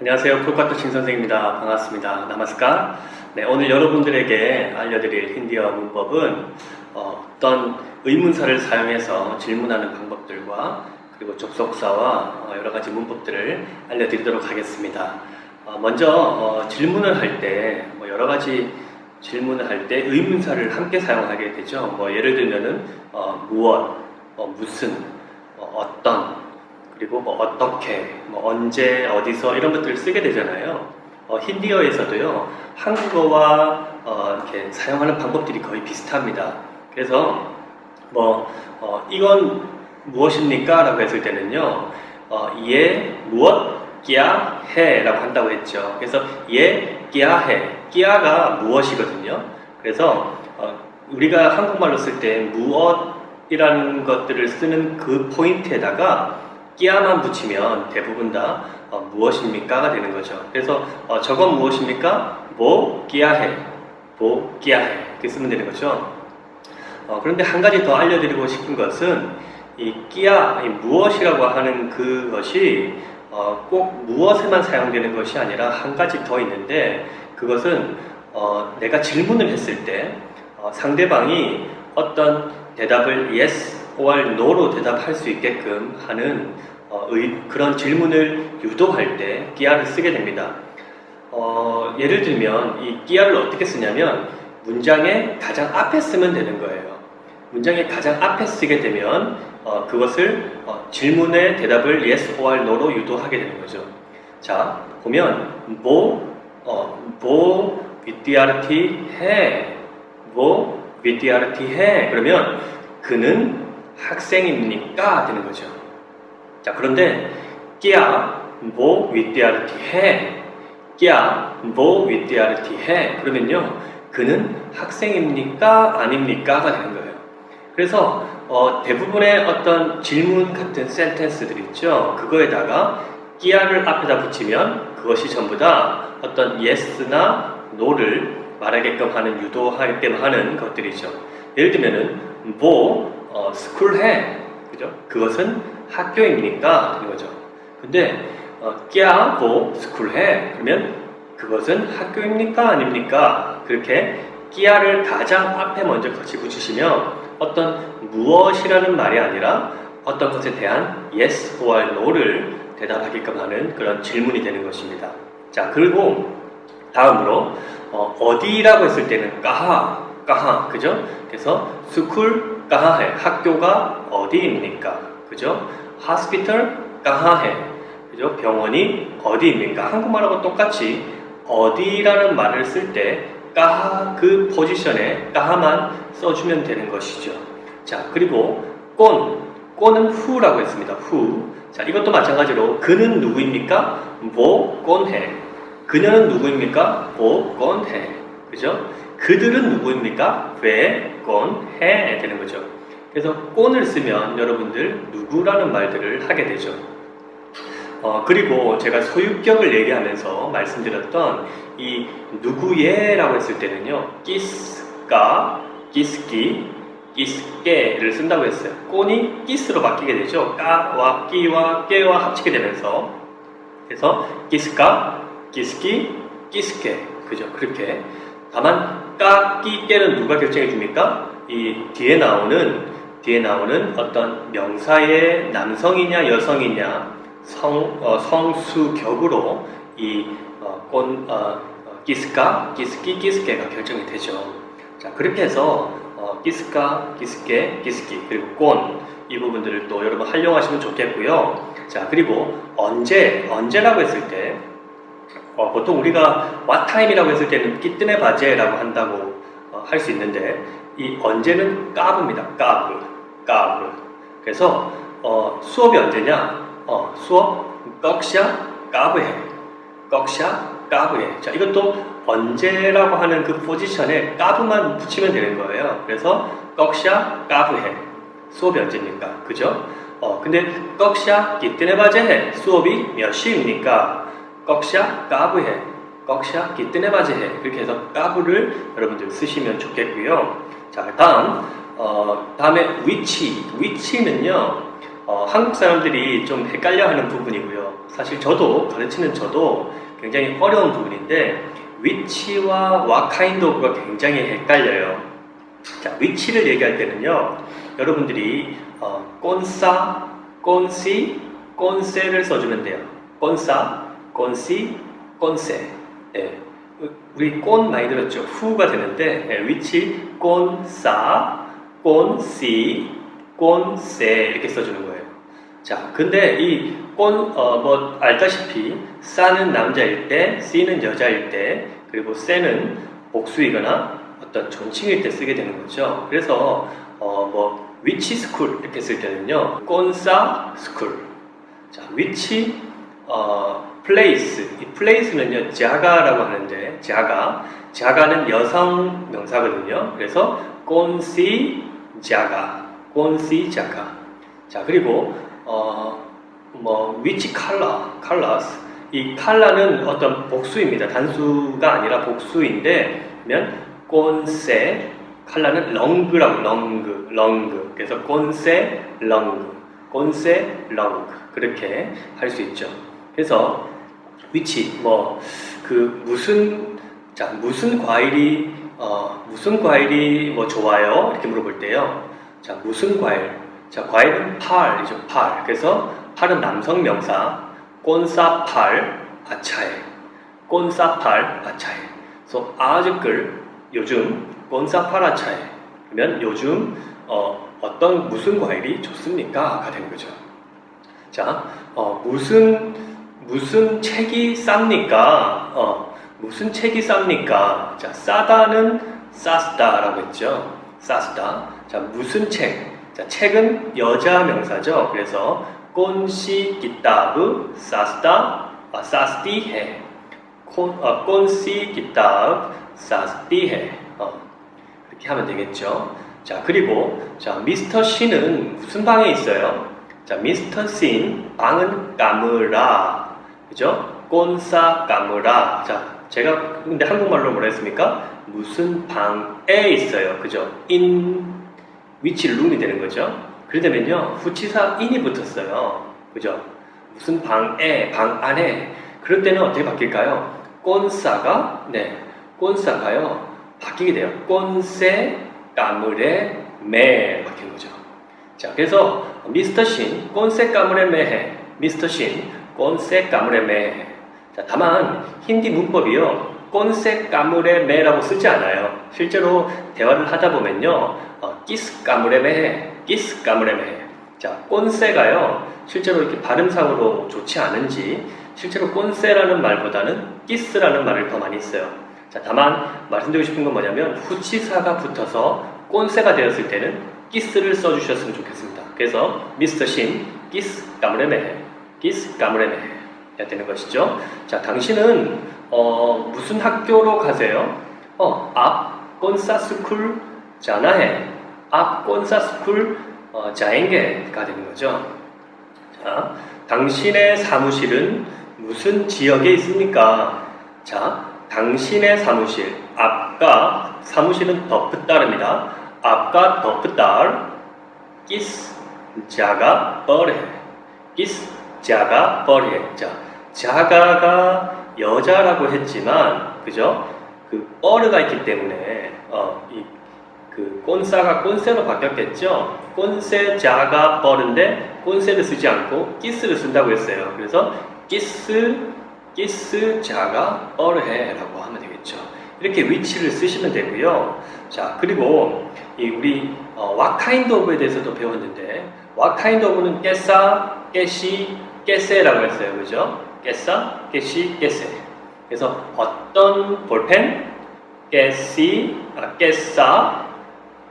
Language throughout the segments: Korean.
안녕하세요. 콜카토 신 선생입니다. 반갑습니다. 나마스카. 네, 오늘 여러분들에게 알려드릴 힌디어 문법은 어떤 의문사를 사용해서 질문하는 방법들과 그리고 접속사와 여러 가지 문법들을 알려드리도록 하겠습니다. 먼저 질문을 할 때 여러 가지 질문을 할 때 의문사를 함께 사용하게 되죠. 예를 들면은 무엇, 무슨, 어떤, 그리고 어떻게, 언제, 어디서 이런 것들을 쓰게 되잖아요. 힌디어에서도요, 한국어와 이렇게 사용하는 방법들이 거의 비슷합니다. 그래서 이건 무엇입니까? 라고 했을 때는요, 예, 무엇, 끼야, 해 라고 한다고 했죠. 그래서 예, 끼야, 해. 끼야가 무엇이거든요. 그래서 우리가 한국말로 쓸 때 무엇이라는 것들을 쓰는 그 포인트에다가 끼야만 붙이면 대부분 다 무엇입니까가 되는 거죠. 그래서 저건 무엇입니까? 뭐 끼야해, 뭐 끼야해 이렇게 쓰면 되는 거죠. 그런데 한 가지 더 알려드리고 싶은 것은 이 끼야, 이 무엇이라고 하는 그것이 꼭 무엇에만 사용되는 것이 아니라 한 가지 더 있는데, 그것은 내가 질문을 했을 때 상대방이 어떤 대답을 yes or no로 대답할 수 있게끔 하는 그런 질문을 유도할 때 끼야를 쓰게 됩니다. 예를 들면 이 끼야를 어떻게 쓰냐면 문장의 가장 앞에 쓰면 되는 거예요. 문장의 가장 앞에 쓰게 되면 그것을 질문의 대답을 yes or no로 유도하게 되는 거죠. 자, 보면 뭐 위디아르티 해, 뭐 위디아르티 해, 그러면 그는 학생입니까? 되는 거죠. 자, 그런데 क्या वो विद्यार्थी है? क्या वो विद्यार्थी है? 그러면요, 그는 학생입니까? 아닙니까?가 되는 거예요. 그래서 대부분의 어떤 질문 같은 센텐스들 있죠. 그거에다가 끼야를 앞에다 붙이면 그것이 전부 다 어떤 yes나 no를 말하게끔 하는, 유도하게끔 하는 것들이죠. 예를 들면은 school 해, 그죠? 그것은 학교입니까? 되는 거죠. 근데 क्या वो school 해? 그러면 그것은 학교입니까? 아닙니까? 그렇게 끼야를 가장 앞에 먼저 같이 붙이시면 어떤 무엇이라는 말이 아니라 어떤 것에 대한 yes or no를 대답하게끔 하는 그런 질문이 되는 것입니다. 자, 그리고 다음으로 어디라고 했을 때는 까하, 그죠? 그래서 스쿨 까하해, 학교가 어디입니까? 그죠? hospital 까하해, 그죠? 병원이 어디입니까? 한국말하고 똑같이 어디라는 말을 쓸 때 까하, 그 포지션에 까하만 써주면 되는 것이죠. 자, 그리고 꼰은 후라고 했습니다. 후. 자, 이것도 마찬가지로 그는 누구입니까? 뭐 꼰해. 그녀는 누구입니까? 뭐 꼰해. 그죠? 그들은 누구입니까? 왜 꼰해 되는 거죠. 그래서 꼰을 쓰면 여러분들 누구라는 말들을 하게 되죠. 그리고 제가 소유격을 얘기하면서 말씀드렸던 이 누구예라고 했을 때는요, 끼스까, 끼스기, 끼스께를 쓴다고 했어요. 꼰이 끼스로 바뀌게 되죠. 까와 끼와 깨와 합치게 되면서, 그래서 끼스까, 끼스기, 끼스께, 그죠? 그렇게. 다만 까, 끼, 깨는 누가 결정해 줍니까? 이 뒤에 나오는 어떤 명사의 남성이냐 여성이냐 성수격으로 이 끼스까, 끼스기, 끼스께가 결정이 되죠. 자, 그렇게 해서 끼스까, 끼스께, 끼스기, 그리고 꼰, 이 부분들을 또 여러분 활용하시면 좋겠고요. 자, 그리고 언제라고 했을 때 보통 우리가 what time이라고 했을 때는 끼뜨네 바제라고 한다고 할 수 있는데, 이 언제는 까부입니다. 까부. 그래서 수업이 언제냐? 수업 꺽샤 까부해. 자, 이것도 언제라고 하는 그 포지션에 까부만 붙이면 되는 거예요. 그래서 꺽샤 까부해. 수업이 언제입니까? 그죠? 근데 꺽샤 끼뜨네 바제 수업이 몇 시입니까? 꺽샤 까부해. 꺽샤 끼뜨네 바제해. 이렇게 해서 까부를 여러분들 쓰시면 좋겠고요. 자, 다음에 위치는요, 한국 사람들이 좀 헷갈려하는 부분이고요. 사실 저도 가르치는 저도 굉장히 어려운 부분인데 위치와 what kind of가 굉장히 헷갈려요. 자, 위치를 얘기할 때는요, 여러분들이 꼰싸, 꼰씨, 꼰세를 써주면 돼요. 꼰싸, 꼰씨, 꼰세. 예, 우리 꼰 많이 들었죠? 후가 되는데 예, 위치 꼰싸, 꼰씨, 꼰세 이렇게 써주는 거예요. 자, 근데 이 뭐 알다시피 싸는 남자일 때, 씨는 여자일 때, 그리고 세는 복수이거나 어떤 존칭일 때 쓰게 되는 거죠. 그래서 뭐 위치 스쿨 이렇게 쓸 때는요, 꼰싸 스쿨. 자, 위치 플레이스. 이 플레이스는요, 자가라고 하는데 자가는 여성 명사거든요. 그래서 꼰씨 자가, 꼰씨 자가. 자, 그리고 뭐 위치 컬러스. 이 컬러는 어떤 복수입니다. 단수가 아니라 복수인데, 그러면 꼰세, 컬러는 렁그라고, 렁그. 그래서 꼰세 렁그 그렇게 할 수 있죠. 그래서 위치 무슨 과일이 뭐 좋아요? 이렇게 물어볼 때요. 자, 무슨 과일? 자, 과일은 팔이죠, 팔. 그래서 팔은 남성 명사. 꼰싸팔 아차해. 꼰싸팔 아차해. 그래서 아즈끌 요즘 꼰싸팔 아차해. 그러면 요즘 어떤 무슨 과일이 좋습니까? 가 되는 거죠. 자, 무슨 책이 쌉니까? 무슨 책이 쌉니까? 자, 싸다는 싸스다라고 했죠. 싸스다. 자, 무슨 책? 자, 책은 여자 명사죠. 그래서 꼰씨 기타브 싸스다 싸스디해. 꼰씨 기타브 싸스디해. 이렇게 하면 되겠죠. 자, 그리고 미스터 씨는 무슨 방에 있어요? 자, 미스터 씬 방은 까무라. 그죠? 꼰싸 까무라. 자, 제가 근데 한국말로 뭐라 했습니까? 무슨 방에 있어요. 그죠? 위치 룸이 되는 거죠. 그러려면요, 후치사 in이 붙었어요. 그죠? 무슨 방에, 방 안에. 그럴 때는 어떻게 바뀔까요? 꼰싸가요, 바뀌게 돼요. 꼰세 까무레 매 바뀐 거죠. 자, 그래서 미스터 신 꼰세 까무레 매해. 미스터 신 꼰세 까무레 매해. 자, 다만 힌디 문법이요, 꼰세 까무레 매라고 쓰지 않아요. 실제로 대화를 하다 보면요, 끼스 까무레 매해, 끼스 까무레 매해. 자, 꼰세가요, 실제로 이렇게 발음상으로 좋지 않은지 실제로 꼰세라는 말보다는 끼스라는 말을 더 많이 써요. 자, 다만 말씀드리고 싶은 건 뭐냐면 후치사가 붙어서 꼰세가 되었을 때는 끼스를 써주셨으면 좋겠습니다. 그래서 미스터 신 끼스 까무레 매해, 끼스 까무레 매해 해야 되는 것이죠. 자, 당신은 무슨 학교로 가세요? 앞 꼰싸 스쿨 자나해. 앞 꼰싸 스쿨 자엥게가 되는 거죠. 자, 당신의 사무실은 무슨 지역에 있습니까? 자, 당신의 사무실, 앞과 사무실은 덧붙다릅니다. 앞과 덧붙다 끼스 자가 뻘해. 끼스 자가 뻘해. 자, 자가가 여자라고 했지만, 그죠? 그 뻘가 있기 때문에 그 꼰싸가 꼰세로 바뀌었겠죠. 꼰세 자가 뻘인데 꼰세를 쓰지 않고 끼스를 쓴다고 했어요. 그래서 끼스 자가 뻘해라고 하면 되겠죠. 이렇게 위치를 쓰시면 되고요. 자, 그리고 우리 what kind of에 대해서도 배웠는데, what kind of는 깨싸, 깨시, 깨세라고 했어요. 그죠? 깨싸, 깨시, 깨세. 그래서 어떤 볼펜, 깨싸,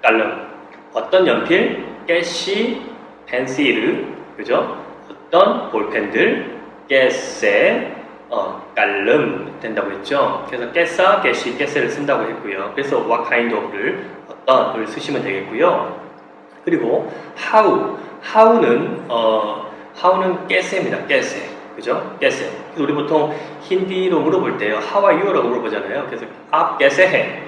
깔름. 어떤 연필, 깨시, 펜시르. 그죠? 어떤 볼펜들, 깨세, 깔름 된다고 했죠. 그래서 깨싸, 깨시, 깨세를 쓴다고 했고요. 그래서 what kind of를 어떤을 쓰시면 되겠고요. 그리고 how는 깨세입니다. 깨세. 그죠? 깨세. 우리 보통 힌디로 물어볼 때요, how are you라고 물어보잖아요. 그래서 앞 깨세해.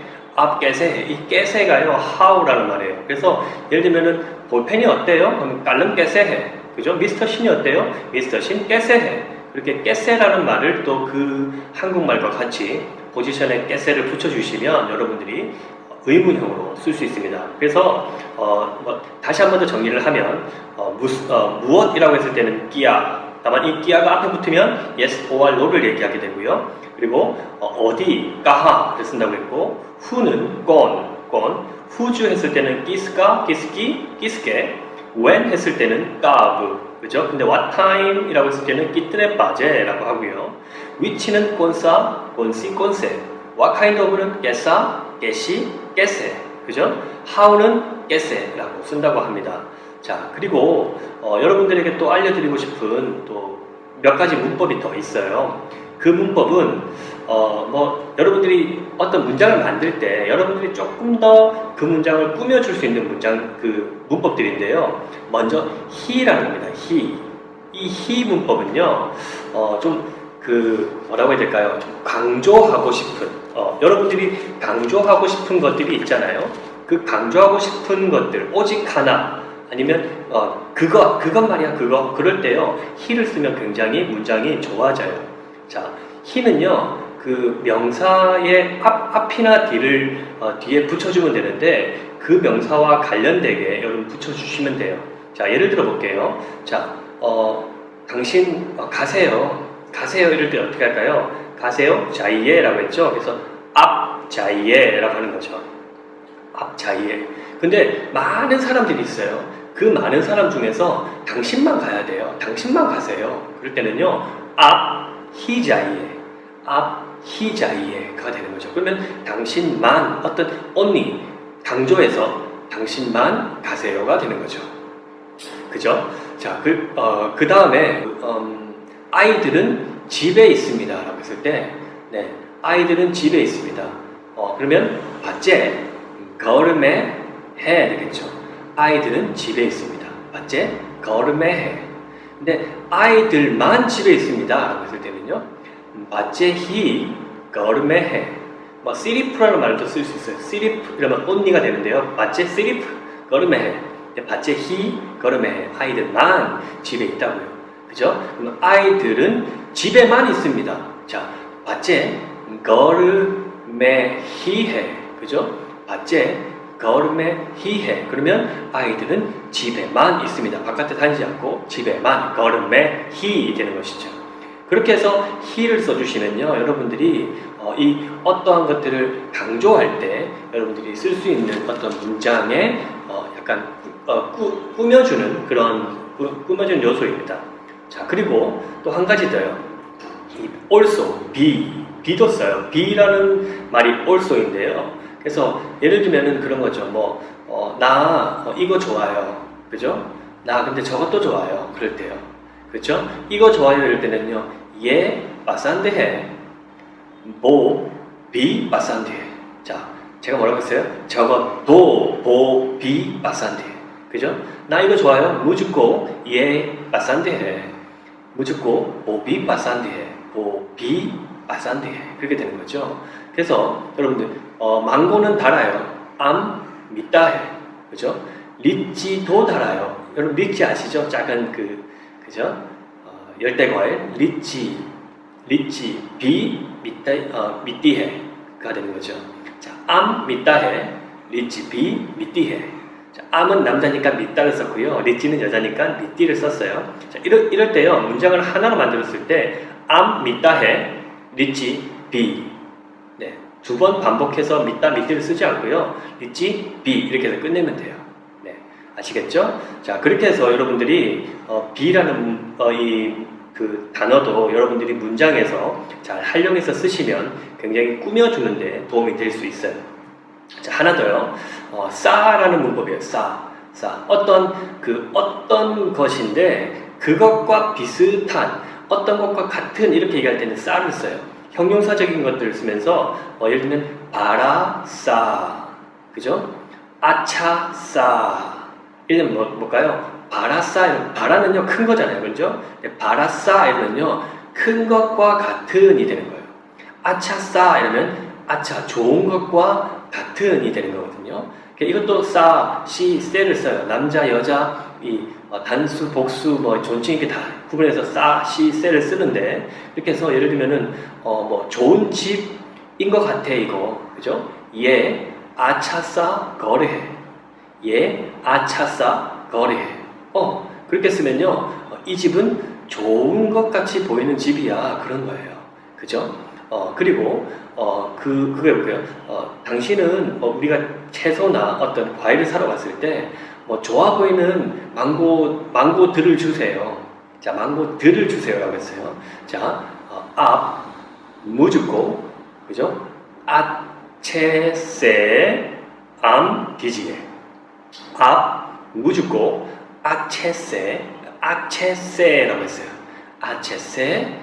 이 깨세가요, how라는 말이에요. 그래서 예를 들면은 볼펜이 어때요? 그럼 깔름 깨세해. 그죠? 미스터 신이 어때요? 미스터 신 깨세해. 그렇게 깨세라는 말을 또 그 한국말과 같이 포지션에 깨세를 붙여주시면 여러분들이 의문형으로 쓸 수 있습니다. 그래서 다시 한 번 더 정리를 하면 무엇이라고 했을 때는 끼야. 다만 이 끼야가 앞에 붙으면 yes or no를 얘기하게 되고요. 그리고 어디, 까하를 쓴다고 했고 who는 건, whose 했을 때는 끼스까, 끼스기, 끼스게, when 했을 때는 까브, 그죠? 근데 what time 이라고 했을 때는 끼뜨레 빠제라고 하고요. which는 꼰싸, 꼰시, 꼰세, what kind of는 깨싸, 깨시, 깨세, 그죠? how는 깨세라고 쓴다고 합니다. 자, 그리고 여러분들에게 또 알려드리고 싶은 또 몇 가지 문법이 더 있어요. 그 문법은 여러분들이 어떤 문장을 만들 때 여러분들이 조금 더 그 문장을 꾸며줄 수 있는 문법들인데요. 먼저 he라는 겁니다. he. 이 he 문법은요, 뭐라고 해야 될까요? 좀 강조하고 싶은, 여러분들이 강조하고 싶은 것들이 있잖아요. 그 강조하고 싶은 것들, 오직 하나, 아니면 그것 말이야, 그거. 그럴 때요, he를 쓰면 굉장히 문장이 좋아져요. 자, he는요, 그 명사의 앞이나 뒤를 뒤에 붙여주면 되는데 그 명사와 관련되게 여러분 붙여주시면 돼요. 자, 예를 들어 볼게요. 자, 당신 가세요. 이럴 때 어떻게 할까요? 가세요, 자이에라고 했죠. 그래서 앞 자이에라고 하는 거죠. 앞 자이에. 근데 많은 사람들이 있어요. 그 많은 사람 중에서 당신만 가야 돼요. 당신만 가세요. 그럴 때는요, 앞 히자이에, 앞 히자이에가 되는 거죠. 그러면 당신만, 어떤 only 강조해서 당신만 가세요가 되는 거죠. 그죠? 자, 그 다음에 아이들은 집에 있습니다 라고 했을 때, 네, 아이들은 집에 있습니다. 그러면 받제 거름에 해 되겠죠. 아이들은 집에 있습니다. 받제 거름에 해. 근데 아이들만 집에 있습니다 라고 했을 때는요, 받제 히 거름에 해. 시리프라는 말도 쓸 수 있어요. 시리프 이러면 only가 되는데요. 받제 시리프 거름에 해. 받제 히 거름에 해. 아이들만 집에 있다고요. 그죠? 그럼 아이들은 집에만 있습니다. 자, 받제 거름에 히해. 그죠? 받제 거름에 히해. 그러면 아이들은 집에만 있습니다. 바깥에 다니지 않고 집에만 거름에 히 되는 것이죠. 그렇게 해서 he를 써주시면요, 여러분들이 이 어떠한 것들을 강조할 때 여러분들이 쓸 수 있는 어떤 문장에 약간 꾸며주는 그런 꾸며주는 요소입니다. 자, 그리고 또 한 가지 더요. 이 also, be도 써요. be라는 말이 also인데요. 그래서 예를 들면은 그런 거죠. 나 이거 좋아요. 그죠? 나 근데 저것도 좋아요. 그럴 때요. 그렇죠? 이거 좋아요 이럴 때는요, 예 바산데해, 비 바산데해. 자, 제가 뭐라고 했어요? 저것도 비 바산데해. 그죠? 나 이거 좋아요. 무죽고 예 바산데해, 무죽고 비 바산데해, 비 바산데해. 그렇게 되는 거죠. 그래서 여러분들 망고는 달아요. 암 미따해. 그죠? 리찌도 달아요. 여러분 리찌 아시죠? 작은 그죠? 열대과일 리찌 비 미띠해가 되는 거죠. 자, 암 미따해, 리찌 비 미띠해. 자, 암은 남자니까 미따를 썼고요. 리찌는 여자니까 미띠를 썼어요. 자, 이럴 때요, 문장을 하나로 만들었을 때 암 미따해, 리찌 비. 네, 두 번 반복해서 미띠를 쓰지 않고요. 리찌 비 이렇게 해서 끝내면 돼요. 아시겠죠? 자, 그렇게 해서 여러분들이 be라는 그 단어도 여러분들이 문장에서 잘 활용해서 쓰시면 굉장히 꾸며주는데 도움이 될 수 있어요. 자, 하나 더요. 싸라는 문법이에요. 싸. 어떤 것인데 그것과 비슷한, 어떤 것과 같은 이렇게 얘기할 때는 싸를 써요. 형용사적인 것들을 쓰면서 예를 들면 바라 싸, 그죠? 아차 싸. 이름 뭘까요? 바라싸, 바라는요 큰 거잖아요, 그렇죠? 바라싸 이러면요 큰 것과 같은이 되는 거예요. 아차싸 이러면 아차 좋은 것과 같은이 되는 거거든요. 이것도 싸, 시, 세를 써요. 남자, 여자 이 단수, 복수, 뭐 존칭 이렇게 다 구분해서 싸, 시, 세를 쓰는데 이렇게 해서 예를 들면은 뭐 좋은 집인 것 같아 이거 그죠? 예 아차싸 거래해. 예 아차싸 거래해. 그렇게 쓰면요 이 집은 좋은 것 같이 보이는 집이야 그런 거예요. 그죠? 그리고 그게 볼게요. 당신은 우리가 채소나 어떤 과일을 사러 갔을 때 좋아 보이는 망고들을 주세요. 자, 망고들을 주세요라고 했어요. 자, 앞 무주고 그죠? 아체세 암 디지에 앞 무주고 아체세라고 했어요. 아체세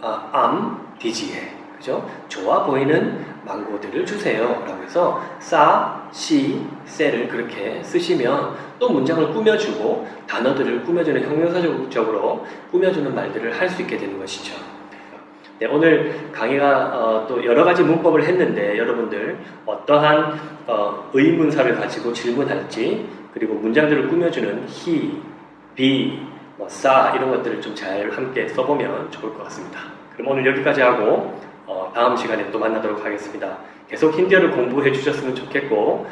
암 디지에 그죠? 좋아 보이는 망고들을 주세요 라고 해서 싸, 시, 세를 그렇게 쓰시면 또 문장을 꾸며주고 단어들을 꾸며주는 형용사적으로 꾸며주는 말들을 할 수 있게 되는 것이죠. 네, 오늘 강의가 또 여러 가지 문법을 했는데 여러분들 어떠한 의문사를 가지고 질문할지 그리고 문장들을 꾸며주는 he, be, 싸 이런 것들을 좀 잘 함께 써보면 좋을 것 같습니다. 그럼 오늘 여기까지 하고 다음 시간에 또 만나도록 하겠습니다. 계속 힌디어를 공부해 주셨으면 좋겠고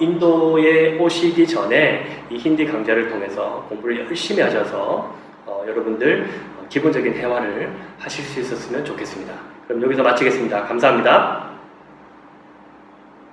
인도에 오시기 전에 이 힌디 강좌를 통해서 공부를 열심히 하셔서 여러분들 기본적인 회화를 하실 수 있었으면 좋겠습니다. 그럼 여기서 마치겠습니다. 감사합니다.